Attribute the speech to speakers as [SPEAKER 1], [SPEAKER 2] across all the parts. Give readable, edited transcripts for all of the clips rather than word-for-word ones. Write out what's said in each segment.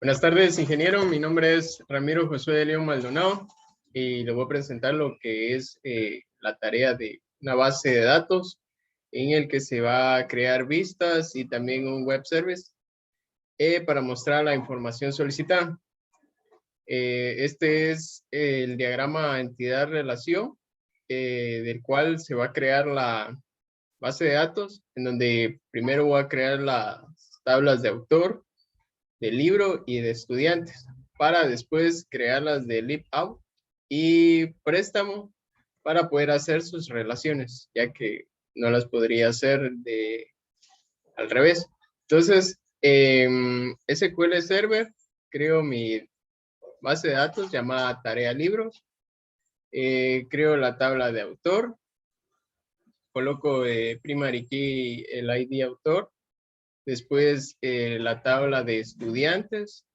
[SPEAKER 1] Buenas tardes, ingeniero. Mi nombre es Ramiro Josué de León Maldonado y le voy a presentar lo que es la tarea de una base de datos en el que se va a crear vistas y también un web service para mostrar la información solicitada. Este es el diagrama entidad-relación del cual se va a crear la base de datos, en donde primero voy a crear las tablas de autor, de libro y de estudiantes, para después crearlas de lib out y préstamo para poder hacer sus relaciones, ya que no las podría hacer al revés. Entonces, SQL Server, creo mi base de datos llamada tarea libros, creo la tabla de autor, coloco primary key el ID autor, después la tabla de estudiantes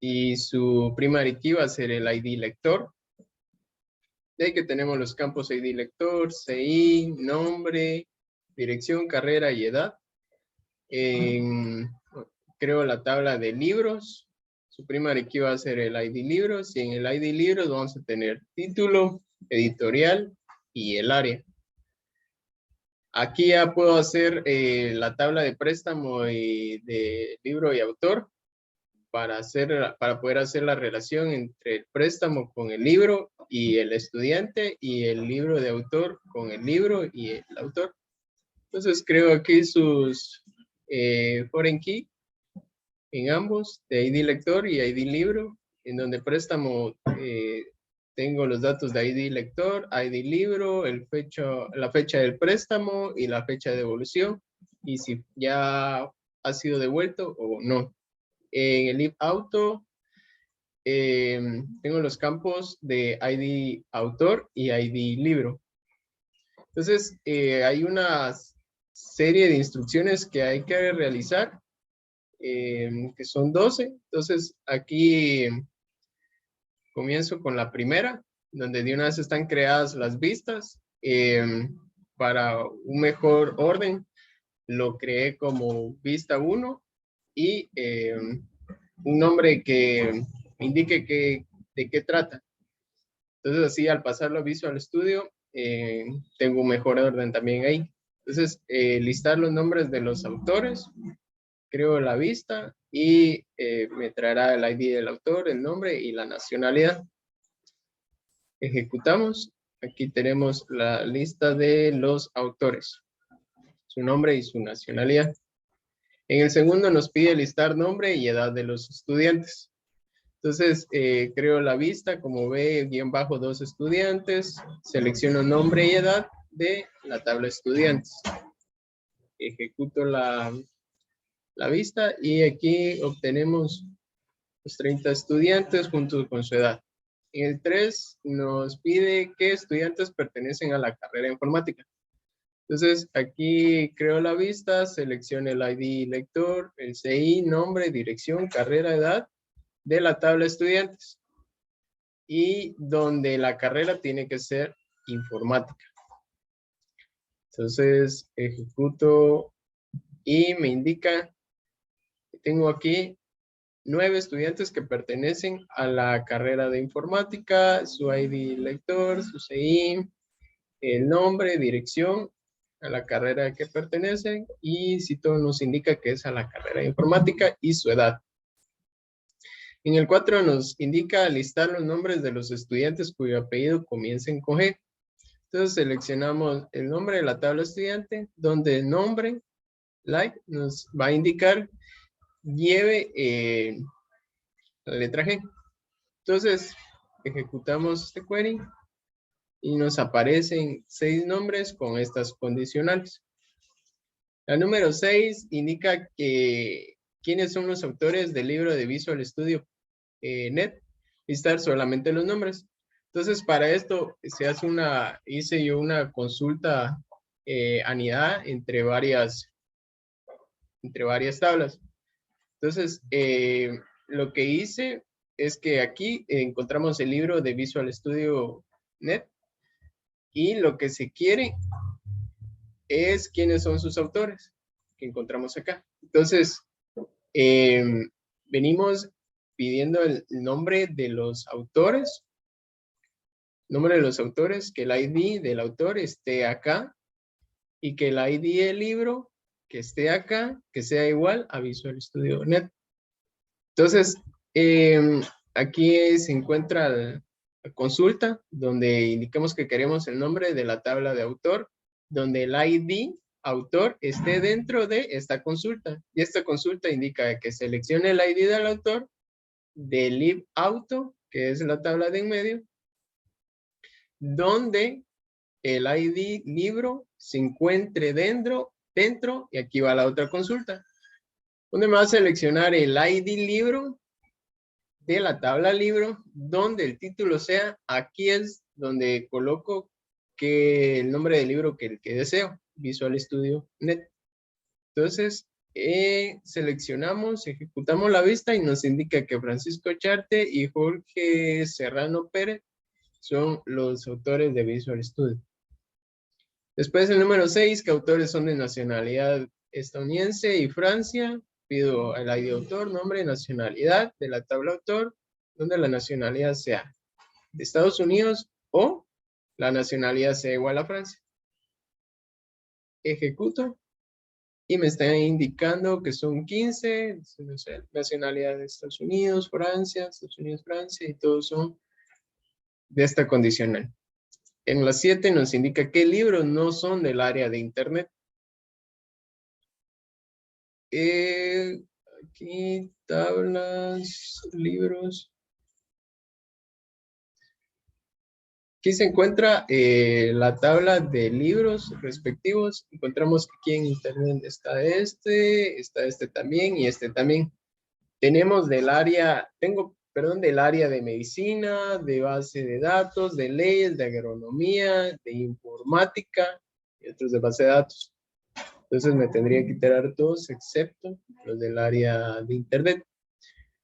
[SPEAKER 1] y su primary key va a ser el ID lector. De ahí que tenemos los campos ID lector, CI, nombre, dirección, carrera y edad. Creo la tabla de libros. Su primary key va a ser el ID libros y en el ID libros vamos a tener título, editorial y el área. Aquí ya puedo hacer la tabla de préstamo y de libro y autor para poder hacer la relación entre el préstamo con el libro y el estudiante y el libro de autor con el libro y el autor. Entonces creo aquí sus foreign key en ambos, de ID lector y ID libro, en donde préstamo tengo los datos de ID lector, ID libro, la fecha del préstamo y la fecha de devolución, y si ya ha sido devuelto o no. En el lib auto tengo los campos de ID autor y ID libro. Entonces, hay una serie de instrucciones que hay que realizar, que son 12. Entonces, aquí comienzo con la primera, donde de una vez están creadas las vistas. Para un mejor orden, lo creé como vista 1 y un nombre que indique de qué trata. Entonces, así al pasarlo a Visual Studio, tengo un mejor orden también ahí. Entonces, listar los nombres de los autores, creo la vista y me traerá el ID del autor, el nombre y la nacionalidad. Ejecutamos. Aquí tenemos la lista de los autores, su nombre y su nacionalidad. En el segundo nos pide listar nombre y edad de los estudiantes. Entonces, creo la vista, como ve, _2 estudiantes, selecciono nombre y edad de la tabla estudiantes. Ejecuto la vista y aquí obtenemos los 30 estudiantes junto con su edad. En el 3 nos pide qué estudiantes pertenecen a la carrera de informática. Entonces, aquí creo la vista, selecciono el ID lector, el CI, nombre, dirección, carrera, edad de la tabla estudiantes. Y donde la carrera tiene que ser informática. Entonces, ejecuto y me indica que tengo aquí 9 estudiantes que pertenecen a la carrera de informática, su ID lector, su CI, el nombre, dirección, a la carrera que pertenecen y si todo nos indica que es a la carrera de informática y su edad. En el 4 nos indica listar los nombres de los estudiantes cuyo apellido comiencen con G. Entonces seleccionamos el nombre de la tabla estudiante, donde el nombre, like, nos va a indicar lleve la letra G. Entonces ejecutamos este query y nos aparecen 6 nombres con estas condicionales. La número 6 indica que quiénes son los autores del libro de Visual Studio Net, listar solamente los nombres. Entonces, para esto hice yo una consulta anidada entre varias tablas. Entonces, lo que hice es que aquí encontramos el libro de Visual Studio Net y lo que se quiere es quiénes son sus autores que encontramos acá. Entonces, venimos pidiendo el nombre de los autores, que el ID del autor esté acá y que el ID del libro que esté acá, que sea igual a Visual Studio Net. Entonces, aquí se encuentra la consulta, donde indicamos que queremos el nombre de la tabla de autor, donde el ID autor esté dentro de esta consulta. Y esta consulta indica que seleccione el ID del autor, de libauto, que es la tabla de en medio, donde el ID libro se encuentre dentro, y aquí va la otra consulta, donde me va a seleccionar el ID libro de la tabla libro, donde el título sea, aquí es donde coloco que el nombre del libro que deseo, Visual Studio Net. Entonces, seleccionamos, ejecutamos la vista y nos indica que Francisco Charte y Jorge Serrano Pérez son los autores de Visual Studio. Después el número 6, que autores son de nacionalidad estadounidense y Francia. Pido el ID autor, nombre, nacionalidad de la tabla autor, donde la nacionalidad sea de Estados Unidos o la nacionalidad sea igual a Francia. Ejecuto y me está indicando que son 15, no sé, nacionalidad de Estados Unidos, Francia, y todos son de esta condicional. En la 7 nos indica qué libros no son del área de Internet. Aquí, tablas, libros. Aquí se encuentra la tabla de libros respectivos. Encontramos que aquí en Internet está este también y este también. Tenemos del área, del área de medicina, de base de datos, de leyes, de agronomía, de informática y otros de base de datos. Entonces me tendría que quitar todos excepto los del área de Internet.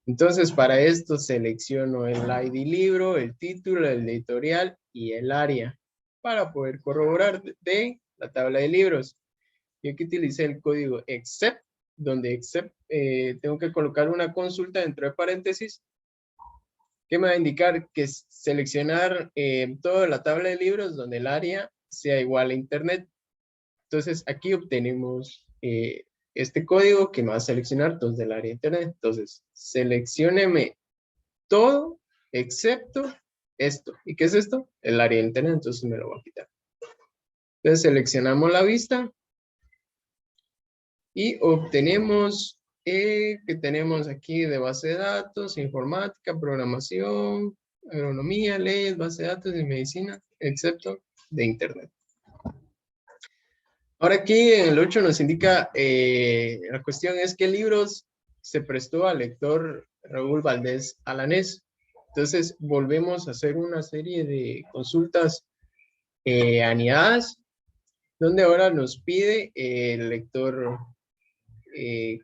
[SPEAKER 1] Entonces para esto selecciono el ID libro, el título, el editorial y el área para poder corroborar de la tabla de libros. Yo aquí utilicé el código except, donde except tengo que colocar una consulta dentro de paréntesis que me va a indicar que seleccionar toda la tabla de libros donde el área sea igual a Internet. Entonces aquí obtenemos este código que me va a seleccionar todos del área de Internet. Entonces, seleccióneme todo excepto esto. ¿Y qué es esto? El área de Internet, entonces me lo voy a quitar. Entonces seleccionamos la vista y obtenemos que tenemos aquí de base de datos, informática, programación, agronomía, leyes, base de datos y medicina, excepto de Internet. Ahora aquí en el 8 nos indica, la cuestión es qué libros se prestó al lector Raúl Valdés Alanés. Entonces volvemos a hacer una serie de consultas anidadas, donde ahora nos pide el lector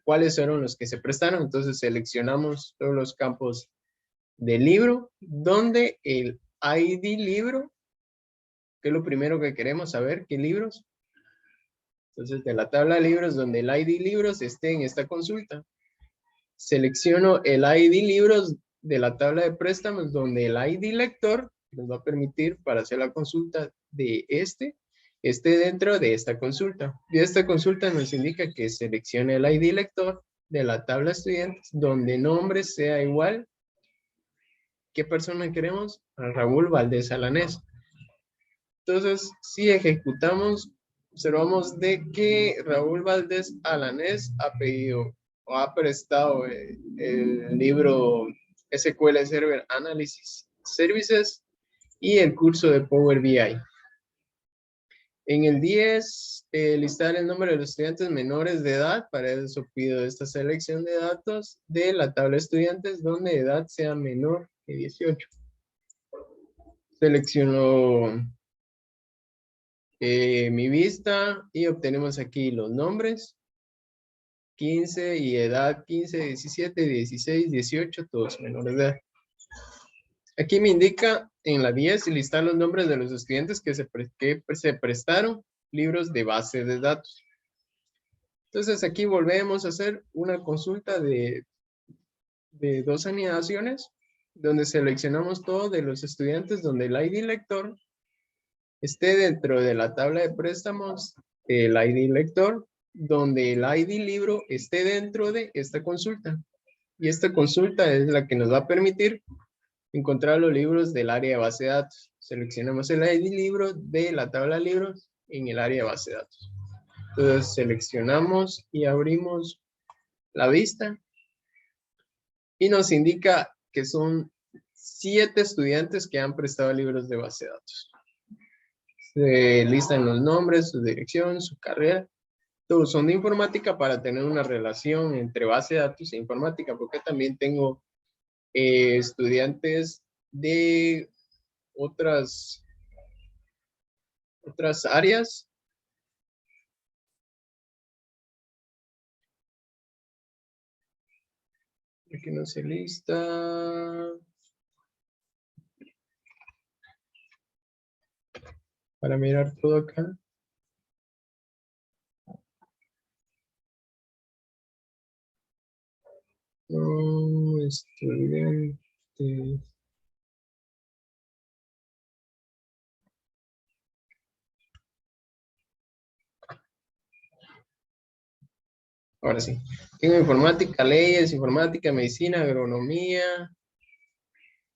[SPEAKER 1] cuáles fueron los que se prestaron. Entonces seleccionamos todos los campos del libro, donde el ID libro, que es lo primero que queremos saber, qué libros. Entonces, de la tabla de libros, donde el ID libros esté en esta consulta, selecciono el ID libros de la tabla de préstamos, donde el ID lector nos va a permitir para hacer la consulta de esté dentro de esta consulta. Y esta consulta nos indica que seleccione el ID lector de la tabla estudiantes, donde nombre sea igual. ¿Qué persona queremos? A Raúl Valdés Alanés. Entonces, si ejecutamos, observamos de que Raúl Valdés Alanés ha pedido o ha prestado el libro SQL Server Analysis Services y el curso de Power BI. En el 10, listar el nombre de los estudiantes menores de edad. Para eso pido esta selección de datos de la tabla de estudiantes donde edad sea menor que 18. Selecciono mi vista y obtenemos aquí los nombres. 15 y edad 15, 17, 16, 18, todos menores de edad. Aquí me indica en la 10 listar los nombres de los estudiantes que se prestaron libros de base de datos. Entonces aquí volvemos a hacer una consulta de 2 anidaciones, donde seleccionamos todos de los estudiantes, donde el ID lector esté dentro de la tabla de préstamos, el ID lector, donde el ID libro esté dentro de esta consulta. Y esta consulta es la que nos va a permitir encontrar los libros del área de base de datos. Seleccionamos el ID libro de la tabla de libros en el área de base de datos. Entonces seleccionamos y abrimos la vista y nos indica que son 7 estudiantes que han prestado libros de base de datos. Se listan los nombres, su dirección, su carrera. Todos son de informática para tener una relación entre base de datos e informática, porque también tengo estudiantes de otras áreas. Aquí no se lista. Para mirar todo acá. Estudiante. Ahora sí. Tengo informática, leyes, informática, medicina, agronomía.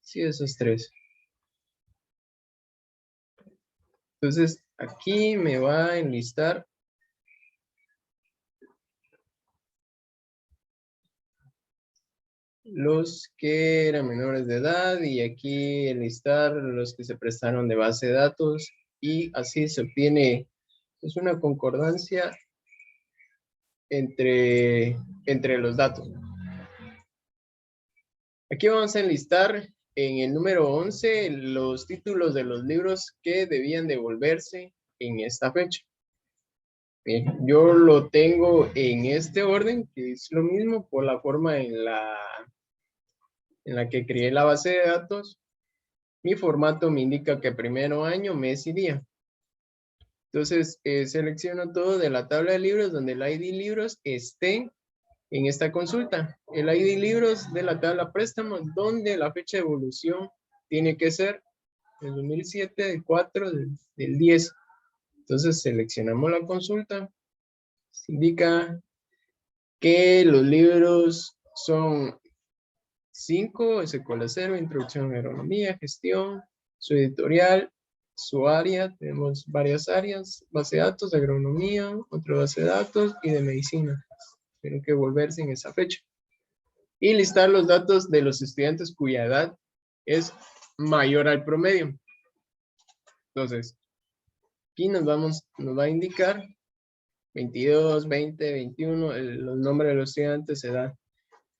[SPEAKER 1] Sí, esos 3. Entonces, aquí me va a enlistar los que eran menores de edad y aquí enlistar los que se prestaron de base de datos y así se obtiene pues, una concordancia entre los datos. Aquí vamos a enlistar en el número 11 los títulos de los libros que debían devolverse en esta fecha. Bien, yo lo tengo en este orden, que es lo mismo por la forma en la que creé la base de datos. Mi formato me indica que primero año, mes y día. Entonces, selecciono todo de la tabla de libros donde el ID libros esté en esta consulta. El ID libros de la tabla préstamos, donde la fecha de evolución tiene que ser el 2007 del 4 del 10. Entonces, seleccionamos la consulta. Se indica que los libros son 5, Escuela 0, Introducción a Agronomía, Gestión, su editorial, su área, tenemos varias áreas, base de datos de agronomía, otra base de datos y de medicina. Tienen que volverse en esa fecha. Y listar los datos de los estudiantes cuya edad es mayor al promedio. Entonces, aquí nos va a indicar 22, 20, 21, los nombres de los estudiantes, edad.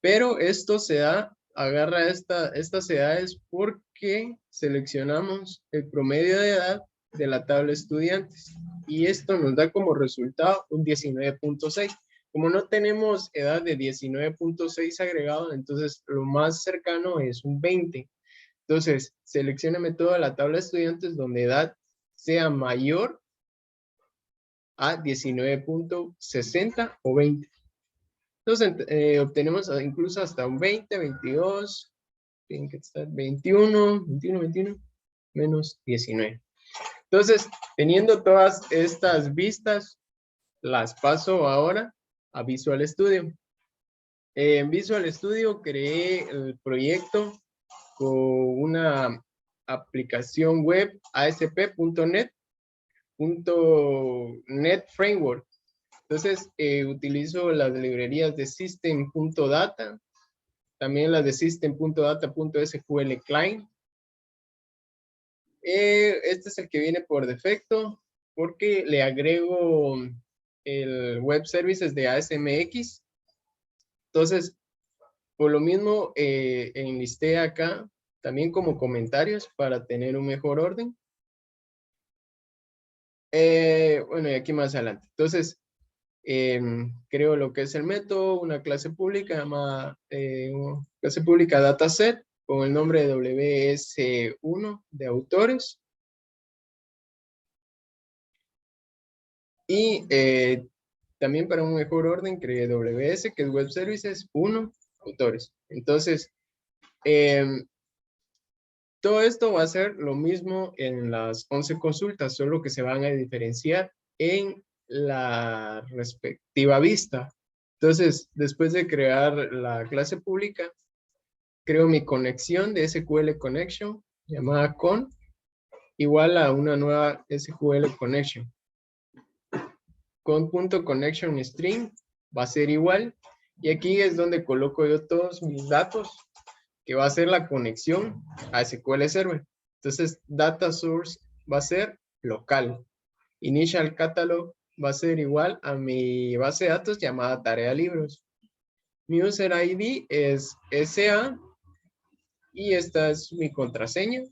[SPEAKER 1] Pero esto se da, agarra estas edades porque seleccionamos el promedio de edad de la tabla estudiantes. Y esto nos da como resultado un 19.6. Como no tenemos edad de 19.6 agregado, entonces lo más cercano es un 20. Entonces, seleccióname toda la tabla de estudiantes donde edad sea mayor a 19.60 o 20. Entonces, obtenemos incluso hasta un 20, 22, tienen que estar 21, 21, 21, menos 19. Entonces, teniendo todas estas vistas, las paso ahora a Visual Studio. En Visual Studio creé el proyecto con una aplicación web ASP.NET Framework. Entonces, utilizo las librerías de System.data, también las de System.data.sql Client. Este es el que viene por defecto, porque le agrego el Web Services de ASMX. Entonces, por lo mismo, enlisté acá también como comentarios para tener un mejor orden. Bueno, y aquí más adelante. Entonces, creo lo que es el método, una clase pública llamada clase pública dataset, con el nombre de WS1 de autores. Y también para un mejor orden creé WS, que es Web Services 1, autores. Entonces, todo esto va a ser lo mismo en las 11 consultas, solo que se van a diferenciar en la respectiva vista. Entonces, después de crear la clase pública, creo mi conexión de SQL Connection, llamada con, igual a una nueva SQL Connection. Con .connection string va a ser igual. Y aquí es donde coloco yo todos mis datos, que va a ser la conexión a SQL Server. Entonces, data source va a ser local. Initial catalog va a ser igual a mi base de datos llamada tarea libros. Mi user ID es SA y esta es mi contraseña.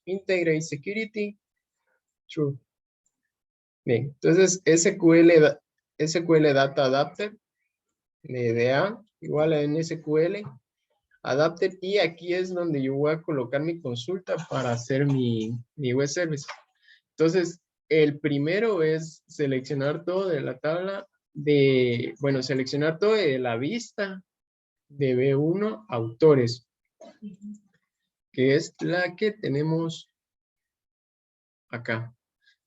[SPEAKER 1] Integrate security true. Bien, entonces SQL Data Adapter de DA igual a NSQL Adapter, y aquí es donde yo voy a colocar mi consulta para hacer mi web service. Entonces, el primero es seleccionar todo de la tabla seleccionar todo de la vista de B1 autores, que es la que tenemos acá.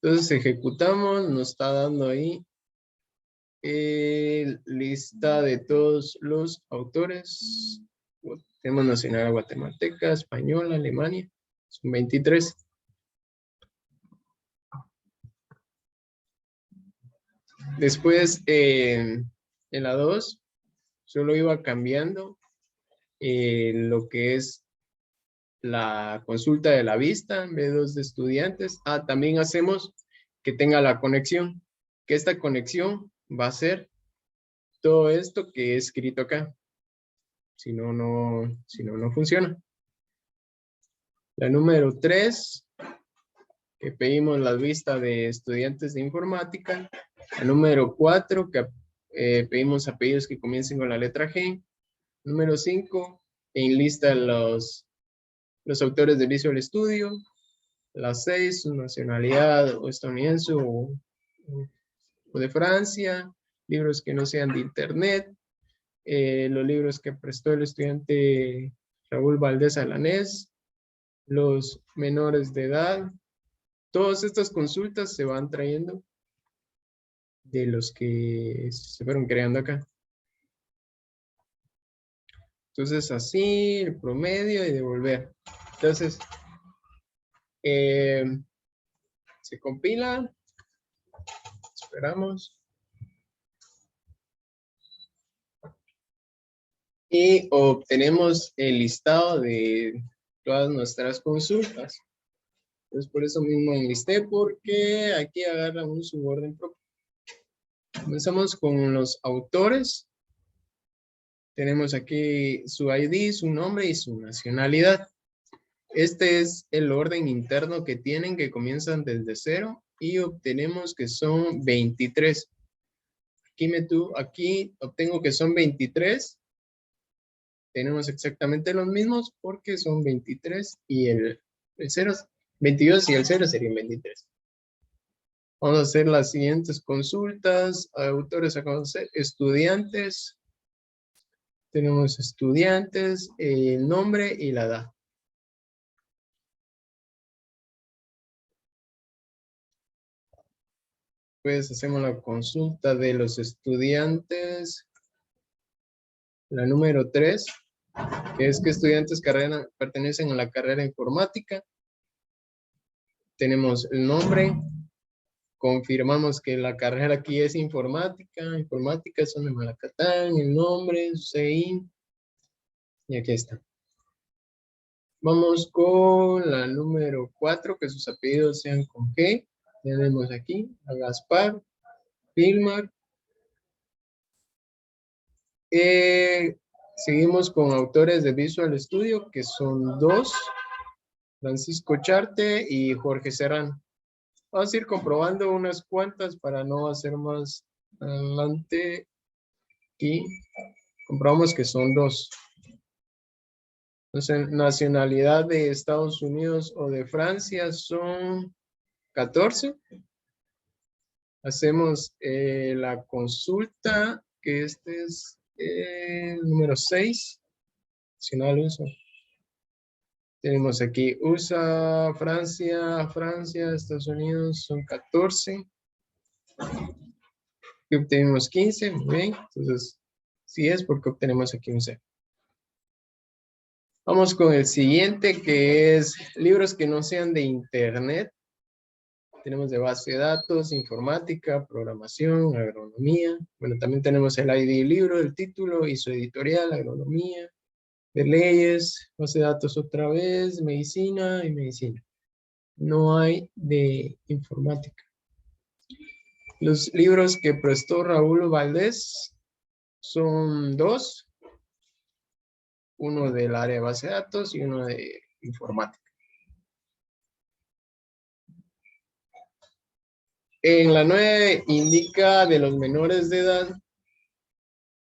[SPEAKER 1] Entonces ejecutamos, nos está dando ahí lista de todos los autores. Tenemos nacional guatemalteca, española, Alemania, son 23. Después, en la 2, solo iba cambiando lo que es la consulta de la vista, B2 de estudiantes. También hacemos que tenga la conexión, que esta conexión va a ser todo esto que he escrito acá. Si no, no funciona. La número 3, que pedimos la vista de estudiantes de informática. La número 4, que pedimos apellidos que comiencen con la letra G. Número 5, enlista los autores de Visual Studio. La 6, su nacionalidad o estadounidense o de Francia. Libros que no sean de internet. Los libros que prestó el estudiante Raúl Valdés Alanés. Los menores de edad. Todas estas consultas se van trayendo de los que se fueron creando acá. Entonces así, el promedio y devolver. Entonces, se compila. Esperamos. Y obtenemos el listado de todas nuestras consultas. Entonces por eso mismo enlisté, porque aquí agarran un suborden propio. Comenzamos con los autores. Tenemos aquí su ID, su nombre y su nacionalidad. Este es el orden interno que tienen, que comienzan desde 0 y obtenemos que son 23. Aquí obtengo que son 23. Tenemos exactamente los mismos porque son 23 y el 0, 22 y el 0 serían 23. Vamos a hacer las siguientes consultas. Autores a conocer, estudiantes. Tenemos estudiantes, el nombre y la edad. Pues hacemos la consulta de los estudiantes. La número 3, que es que estudiantes pertenecen a la carrera informática. Tenemos el nombre. Confirmamos que la carrera aquí es informática. Informática son de Malacatán. El nombre, su CI. Y aquí está. Vamos con la número 4, que sus apellidos sean con G. Tenemos aquí a Gaspar, Filmar. Seguimos con autores de Visual Studio, que son 2. Francisco Charte y Jorge Serrano. Vamos a ir comprobando unas cuantas para no hacer más adelante. Aquí comprobamos que son 2. Entonces, nacionalidad de Estados Unidos o de Francia son 14. Hacemos la consulta, que este es el número 6. Nacional uso. Tenemos aquí USA, Francia, Estados Unidos son 14. Y obtenemos 15, muy bien. Entonces, sí es porque obtenemos aquí un 0. Vamos con el siguiente, que es libros que no sean de internet. Tenemos de base de datos, informática, programación, agronomía. Bueno, también tenemos el ID libro, el título y su editorial, agronomía. De leyes, base de datos otra vez, medicina y medicina. No hay de informática. Los libros que prestó Raúl Valdés son 2. Uno del área de base de datos y uno de informática. En la 9 indica de los menores de edad.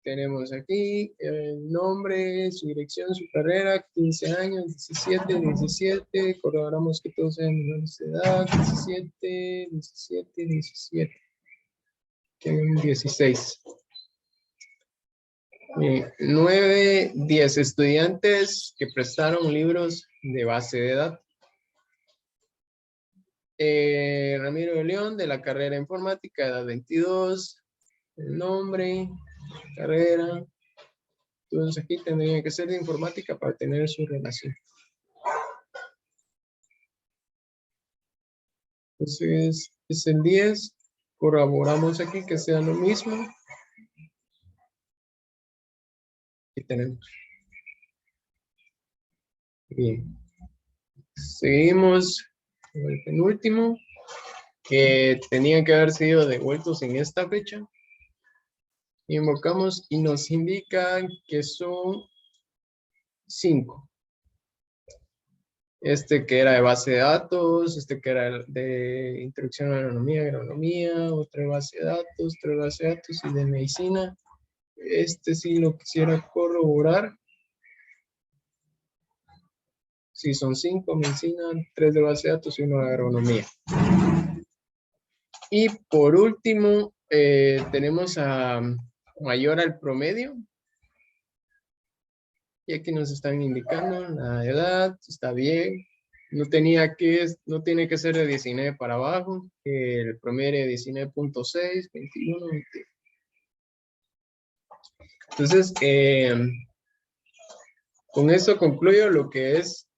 [SPEAKER 1] Tenemos aquí el nombre, su dirección, su carrera, 15 años, 17. Corroboramos que todos sean menores de edad, 17. Que hay un 16. 9, 10 estudiantes que prestaron libros de base de datos. Ramiro de León, de la carrera informática, edad 22, el nombre, carrera. Entonces aquí tendría que ser de informática para tener su relación. Entonces es el 10. Corroboramos aquí que sea lo mismo. Aquí tenemos. Bien. Seguimos con el penúltimo, que tenían que haber sido devueltos en esta fecha. Invocamos y nos indican que son 5. Este que era de base de datos, este que era de introducción a la agronomía, otra de base de datos y de medicina. Este sí lo quisiera corroborar. Sí, son 5, medicina, 3 de base de datos y 1 de agronomía. Y por último, tenemos a mayor al promedio. Y aquí nos están indicando la edad, está bien. No tiene que ser de 19 para abajo. El promedio de 19.6, 21, 20. Entonces, con eso concluyo lo que es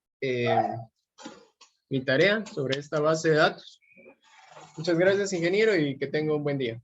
[SPEAKER 1] mi tarea sobre esta base de datos. Muchas gracias, ingeniero, y que tenga un buen día.